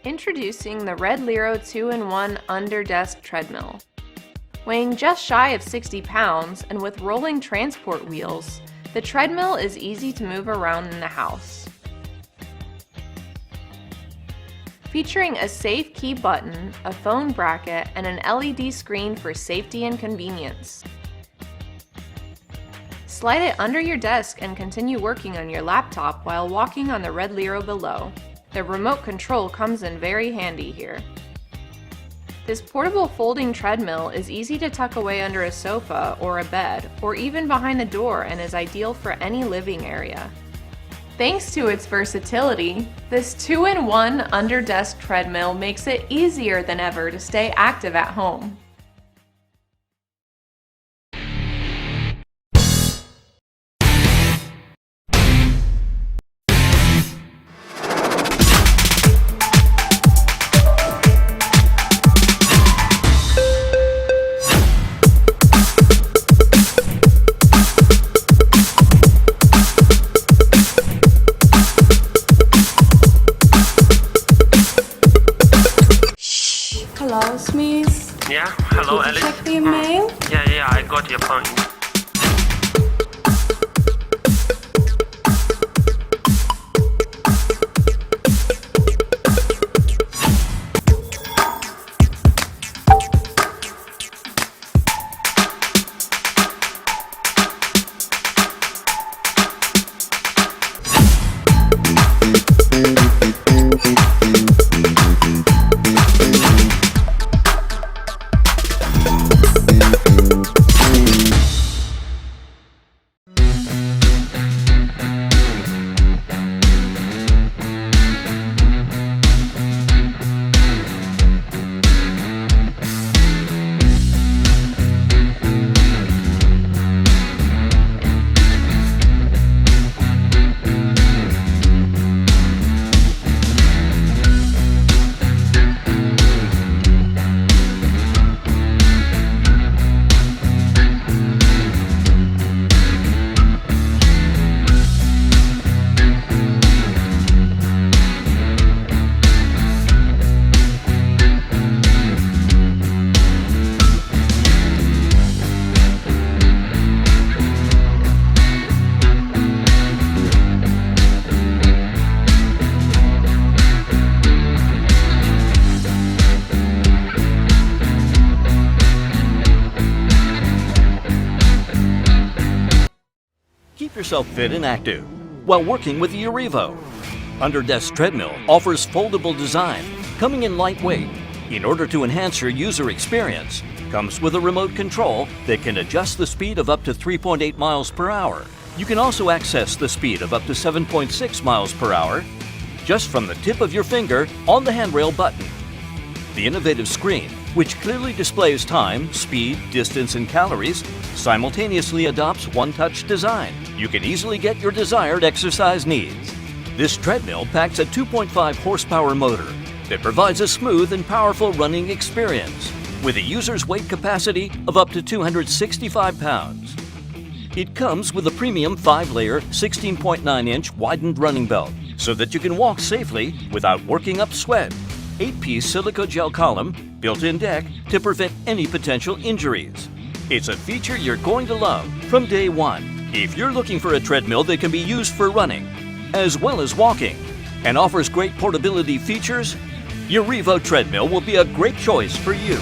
Introducing the REDLIRO 2-in-1 under-desk treadmill. Weighing just shy of 60 pounds and with rolling transport wheels, the treadmill is easy to move around in the house. Featuring a safe key button, a phone bracket, and an LED screen for safety and convenience. Slide it under your desk and continue working on your laptop while walking on the REDLIRO below. The remote control comes in very handy here. This portable folding treadmill is easy to tuck away under a sofa or a bed, or even behind the door, and is ideal for any living area. Thanks to its versatility, this 2-in-1 under-desk treadmill makes it easier than ever to stay active at home. Hello, Smith. Yeah, hello, Did you Alice. check the email? Yeah, I got your point. Keep yourself fit and active while working with the UREVO. Under-desk treadmill offers foldable design, coming in lightweight. In order to enhance your user experience, comes with a remote control that can adjust the speed of up to 3.8 miles per hour. You can also access the speed of up to 7.6 miles per hour just from the tip of your finger on the handrail button. The innovative screen, which clearly displays time, speed, distance, and calories, simultaneously adopts one-touch design. You can easily get your desired exercise needs. This treadmill packs a 2.5 horsepower motor that provides a smooth and powerful running experience with a user's weight capacity of up to 265 pounds. It comes with a premium 5-layer, 16.9-inch widened running belt so that you can walk safely without working up sweat. 8-piece silica gel column, built-in deck to prevent any potential injuries. It's a feature you're going to love from day one. If you're looking for a treadmill that can be used for running as well as walking and offers great portability features, UREVO treadmill will be a great choice for you.